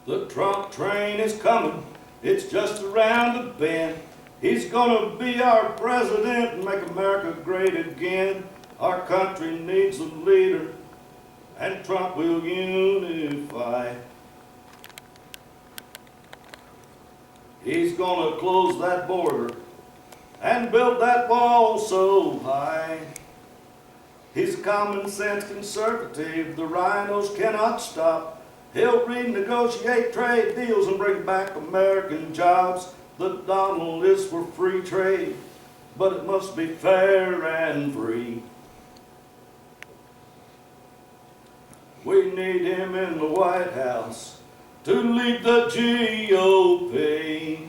The Trump train is coming, it's just around the bend. He's gonna be our president and make America great again. Our country needs a leader, and Trump will unify. He's gonna close that border and build that wall so high. He's a common sense conservative, the rhinos cannot stop. He'll renegotiate trade deals and bring back American jobs. The Donald is for free trade, but it must be fair and free. We need him in the White House to lead the GOP.